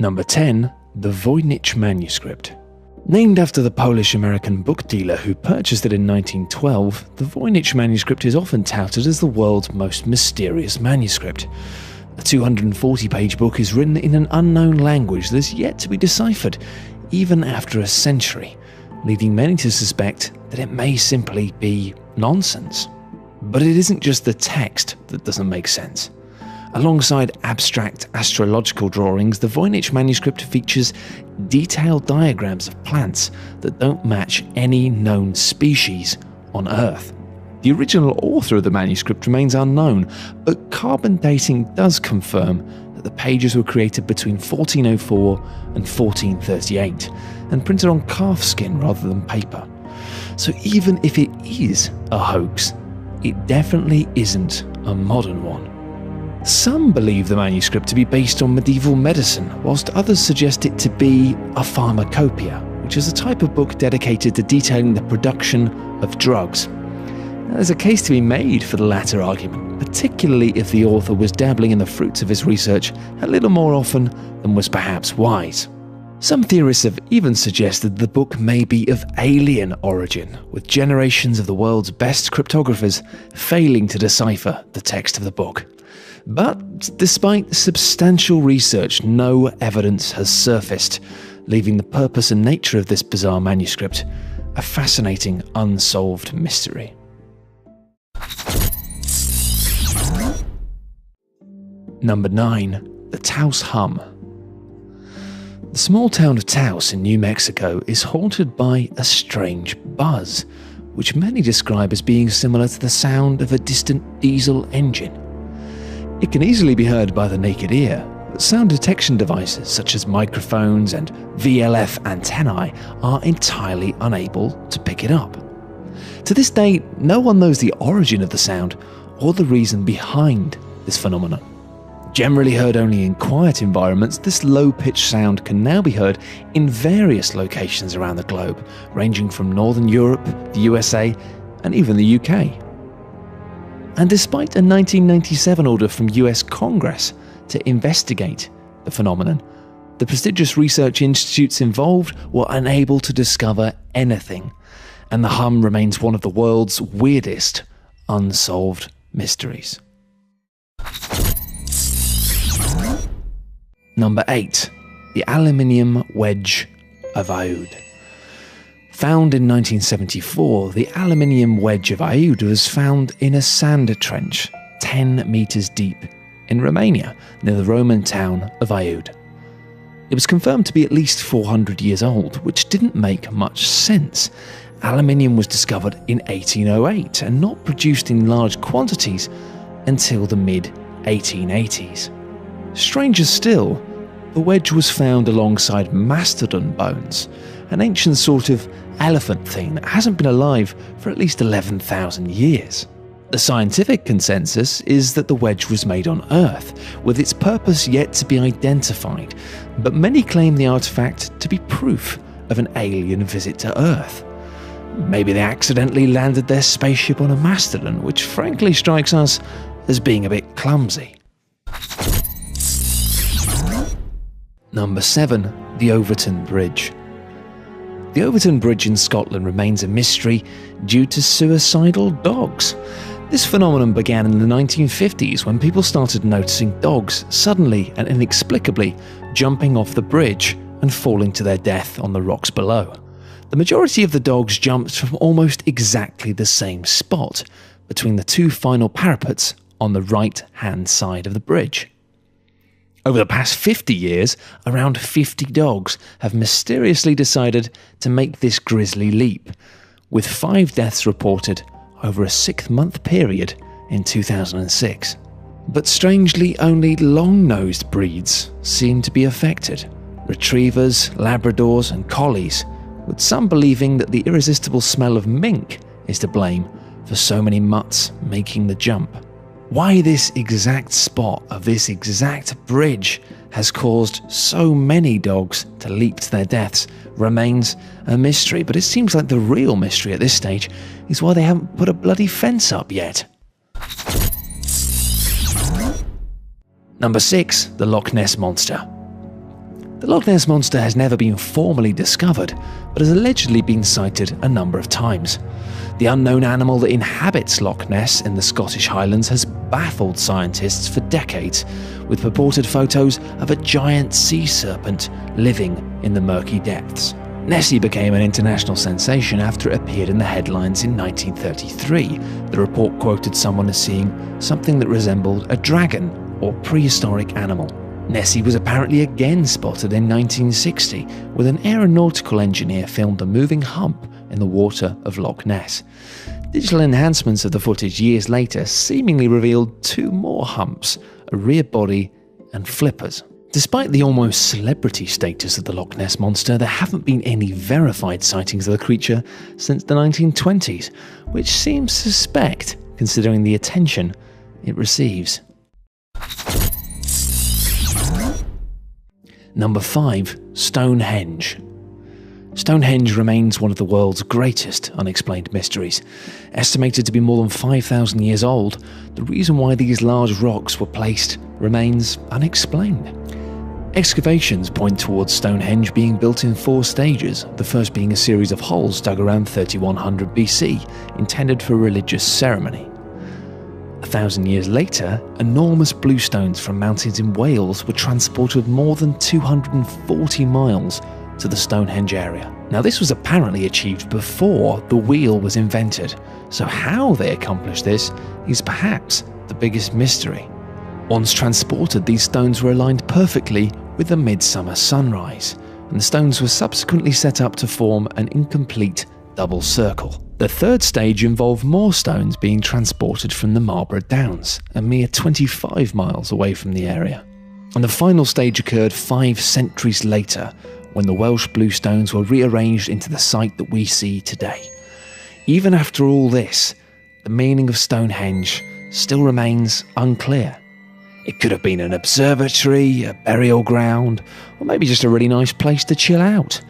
Number 10. The Voynich Manuscript. Named after the Polish-American book dealer who purchased it in 1912, the Voynich manuscript is often touted as the world's most mysterious manuscript. The 240-page book is written in an unknown language that is yet to be deciphered, even after a century, leading many to suspect that it may simply be nonsense. But it isn't just the text that doesn't make sense. Alongside abstract astrological drawings, the Voynich manuscript features detailed diagrams of plants that don't match any known species on Earth. The original author of the manuscript remains unknown, but carbon dating does confirm that the pages were created between 1404 and 1438 and printed on calfskin rather than paper. So even if it is a hoax, it definitely isn't a modern one. Some believe the manuscript to be based on medieval medicine, whilst others suggest it to be a pharmacopoeia, which is a type of book dedicated to detailing the production of drugs. Now, there's a case to be made for the latter argument, particularly if the author was dabbling in the fruits of his research a little more often than was perhaps wise. Some theorists have even suggested the book may be of alien origin, with generations of the world's best cryptographers failing to decipher the text of the book. But despite substantial research, no evidence has surfaced, leaving the purpose and nature of this bizarre manuscript a fascinating unsolved mystery. Number 9. The Taos Hum. The small town of Taos in New Mexico is haunted by a strange buzz, which many describe as being similar to the sound of a distant diesel engine. It can easily be heard by the naked ear, but sound detection devices such as microphones and VLF antennae are entirely unable to pick it up. To this day, no one knows the origin of the sound or the reason behind this phenomenon. Generally heard only in quiet environments, this low-pitched sound can now be heard in various locations around the globe, ranging from Northern Europe, the USA, and even the UK. And despite a 1997 order from US Congress to investigate the phenomenon, the prestigious research institutes involved were unable to discover anything, and the hum remains one of the world's weirdest unsolved mysteries. Number 8. The Aluminium Wedge of Aoud. Found in 1974, the aluminium wedge of Aoud was found in a sand trench 10 meters deep in Romania, near the Roman town of Aoud. It was confirmed to be at least 400 years old, which didn't make much sense. Aluminium was discovered in 1808 and not produced in large quantities until the mid-1880s. Stranger still, the wedge was found alongside mastodon bones, an ancient sort of elephant thing that hasn't been alive for at least 11,000 years. The scientific consensus is that the wedge was made on Earth, with its purpose yet to be identified, but many claim the artifact to be proof of an alien visit to Earth. Maybe they accidentally landed their spaceship on a mastodon, which frankly strikes us as being a bit clumsy. Number 7. The Overton Bridge. The Overton Bridge in Scotland remains a mystery due to suicidal dogs. This phenomenon began in the 1950s when people started noticing dogs suddenly and inexplicably jumping off the bridge and falling to their death on the rocks below. The majority of the dogs jumped from almost exactly the same spot, between the two final parapets on the right-hand side of the bridge. Over the past 50 years, around 50 dogs have mysteriously decided to make this grisly leap, with 5 deaths reported over a 6-month period in 2006. But strangely, only long-nosed breeds seem to be affected. Retrievers, Labradors and Collies, with some believing that the irresistible smell of mink is to blame for so many mutts making the jump. Why this exact spot of this exact bridge has caused so many dogs to leap to their deaths remains a mystery, but it seems like the real mystery at this stage is why they haven't put a bloody fence up yet. Number 6. The Loch Ness Monster. The Loch Ness Monster has never been formally discovered, but has allegedly been sighted a number of times. The unknown animal that inhabits Loch Ness in the Scottish Highlands has baffled scientists for decades, with purported photos of a giant sea serpent living in the murky depths. Nessie became an international sensation after it appeared in the headlines in 1933. The report quoted someone as seeing something that resembled a dragon or prehistoric animal. Nessie was apparently again spotted in 1960, with an aeronautical engineer filmed a moving hump in the water of Loch Ness. Digital enhancements of the footage years later seemingly revealed two more humps, a rear body and flippers. Despite the almost celebrity status of the Loch Ness Monster, there haven't been any verified sightings of the creature since the 1920s, which seems suspect considering the attention it receives. Number 5. Stonehenge. Stonehenge remains one of the world's greatest unexplained mysteries. Estimated to be more than 5,000 years old, the reason why these large rocks were placed remains unexplained. Excavations point towards Stonehenge being built in 4 stages, the first being a series of holes dug around 3100 BC, intended for religious ceremony. 1,000 years later, enormous bluestones from mountains in Wales were transported more than 240 miles to the Stonehenge area. Now, this was apparently achieved before the wheel was invented, so how they accomplished this is perhaps the biggest mystery. Once transported, these stones were aligned perfectly with the midsummer sunrise, and the stones were subsequently set up to form an incomplete double circle. The third stage involved more stones being transported from the Marlborough Downs, a mere 25 miles away from the area. And the final stage occurred 5 centuries later, when the Welsh bluestones were rearranged into the site that we see today. Even after all this, the meaning of Stonehenge still remains unclear. It could have been an observatory, a burial ground, or maybe just a really nice place to chill out.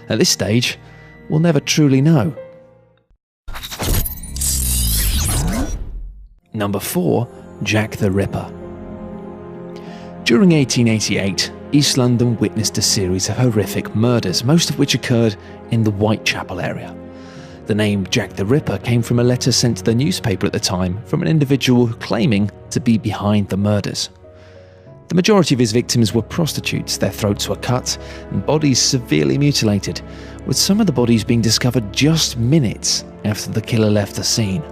At this stage, we'll never truly know. Number 4. Jack the Ripper. During 1888, East London witnessed a series of horrific murders, most of which occurred in the Whitechapel area. The name Jack the Ripper came from a letter sent to the newspaper at the time from an individual claiming to be behind the murders. The majority of his victims were prostitutes, their throats were cut and bodies severely mutilated, with some of the bodies being discovered just minutes after the killer left the scene.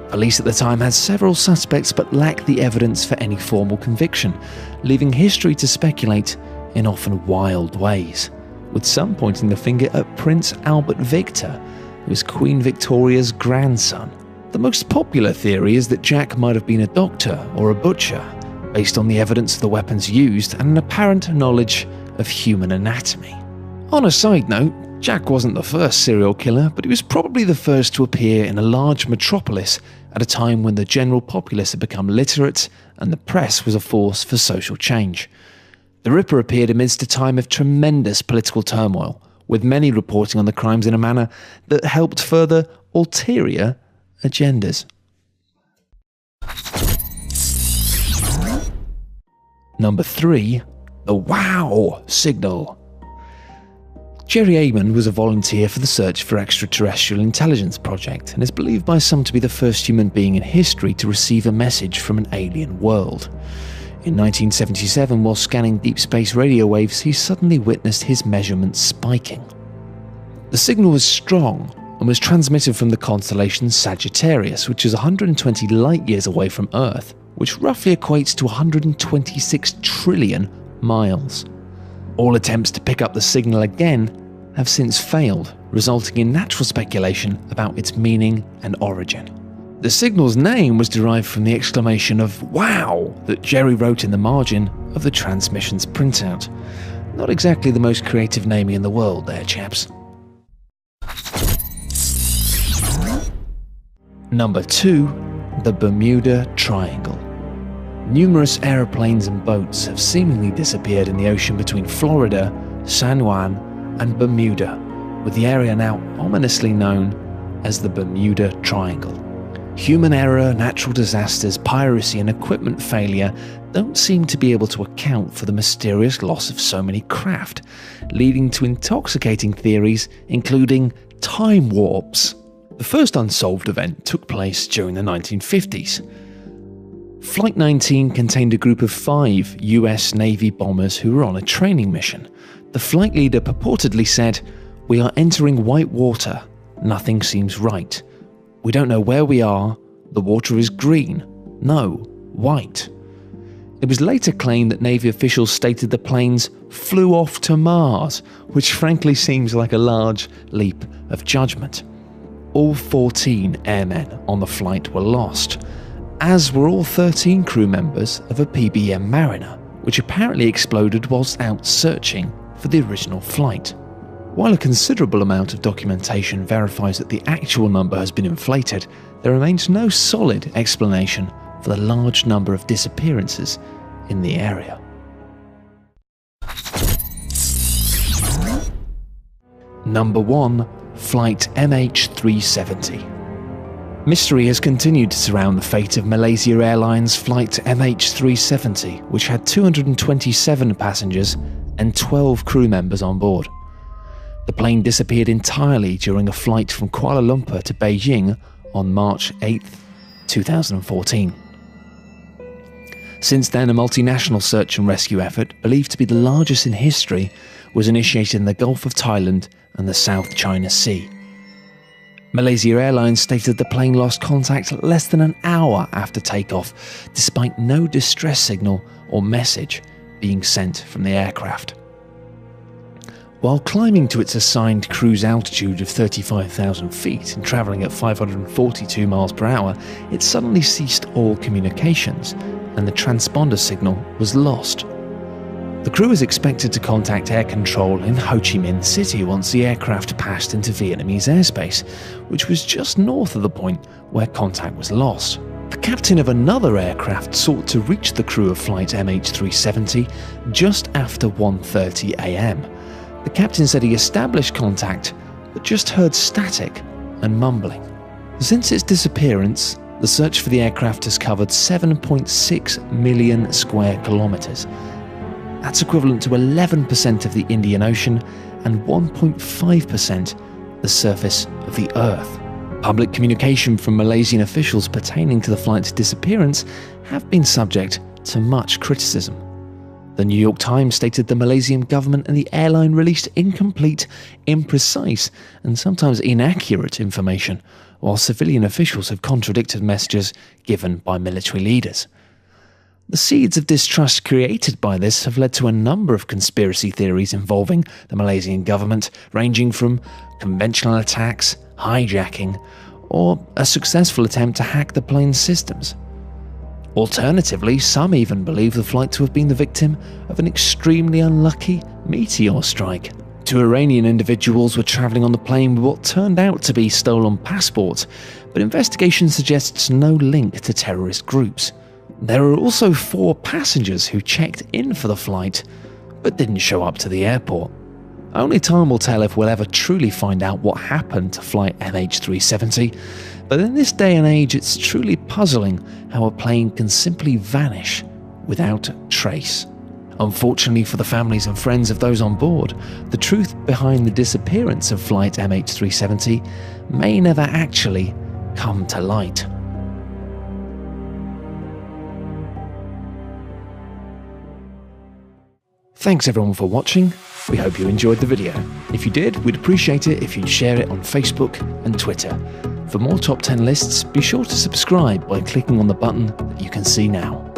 Police at the time had several suspects but lacked the evidence for any formal conviction, leaving history to speculate in often wild ways, with some pointing the finger at Prince Albert Victor, who was Queen Victoria's grandson. The most popular theory is that Jack might have been a doctor or a butcher, based on the evidence of the weapons used and an apparent knowledge of human anatomy. On a side note, Jack wasn't the first serial killer, but he was probably the first to appear in a large metropolis at a time when the general populace had become literate and the press was a force for social change. The Ripper appeared amidst a time of tremendous political turmoil, with many reporting on the crimes in a manner that helped further ulterior agendas. Number 3. The Wow Signal. Jerry Amon was a volunteer for the Search for Extraterrestrial Intelligence project and is believed by some to be the first human being in history to receive a message from an alien world. In 1977, while scanning deep space radio waves, he suddenly witnessed his measurements spiking. The signal was strong and was transmitted from the constellation Sagittarius, which is 120 light-years away from Earth, which roughly equates to 126 trillion miles. All attempts to pick up the signal again have since failed, resulting in natural speculation about its meaning and origin. The signal's name was derived from the exclamation of "wow" that Jerry wrote in the margin of the transmission's printout. Not exactly the most creative naming in the world there, chaps. Number 2. The Bermuda Triangle. Numerous aeroplanes and boats have seemingly disappeared in the ocean between Florida, San Juan, and Bermuda, with the area now ominously known as the Bermuda Triangle. Human error, natural disasters, piracy and equipment failure don't seem to be able to account for the mysterious loss of so many craft, leading to intoxicating theories including time warps. The first Unsolved event took place during the 1950s. Flight 19 contained a group of 5 US Navy bombers who were on a training mission. The flight leader purportedly said, "We are entering white water. Nothing seems right. We don't know where we are. The water is green. No, white." It was later claimed that Navy officials stated the planes flew off to Mars, which frankly seems like a large leap of judgment. All 14 airmen on the flight were lost, as were all 13 crew members of a PBM Mariner, which apparently exploded whilst out searching for the original flight. While a considerable amount of documentation verifies that the actual number has been inflated, there remains no solid explanation for the large number of disappearances in the area. Number 1. Flight MH370. Mystery has continued to surround the fate of Malaysia Airlines Flight MH370, which had 227 passengers and 12 crew members on board. The plane disappeared entirely during a flight from Kuala Lumpur to Beijing on March 8, 2014. Since then, a multinational search and rescue effort, believed to be the largest in history, was initiated in the Gulf of Thailand and the South China Sea. Malaysia Airlines stated the plane lost contact less than an hour after takeoff, despite no distress signal or message being sent from the aircraft. While climbing to its assigned cruise altitude of 35,000 feet and travelling at 542 miles per hour, it suddenly ceased all communications and the transponder signal was lost. The crew is expected to contact air control in Ho Chi Minh City once the aircraft passed into Vietnamese airspace, which was just north of the point where contact was lost. The captain of another aircraft sought to reach the crew of flight MH370 just after 1:30 a.m. The captain said he established contact, but just heard static and mumbling. Since its disappearance, the search for the aircraft has covered 7.6 million square kilometres. That's equivalent to 11% of the Indian Ocean and 1.5% the surface of the Earth. Public communication from Malaysian officials pertaining to the flight's disappearance have been subject to much criticism. The New York Times stated the Malaysian government and the airline released incomplete, imprecise, and sometimes inaccurate information, while civilian officials have contradicted messages given by military leaders. The seeds of distrust created by this have led to a number of conspiracy theories involving the Malaysian government, ranging from conventional attacks, hijacking, or a successful attempt to hack the plane's systems. Alternatively, some even believe the flight to have been the victim of an extremely unlucky meteor strike. 2 Iranian individuals were travelling on the plane with what turned out to be stolen passports, but investigation suggests no link to terrorist groups. There are also 4 passengers who checked in for the flight, but didn't show up to the airport. Only time will tell if we'll ever truly find out what happened to flight MH370, but in this day and age it's truly puzzling how a plane can simply vanish without trace. Unfortunately for the families and friends of those on board, the truth behind the disappearance of flight MH370 may never actually come to light. Thanks everyone for watching. We hope you enjoyed the video. If you did, we'd appreciate it if you'd share it on Facebook and Twitter. For more top 10 lists, be sure to subscribe by clicking on the button that you can see now.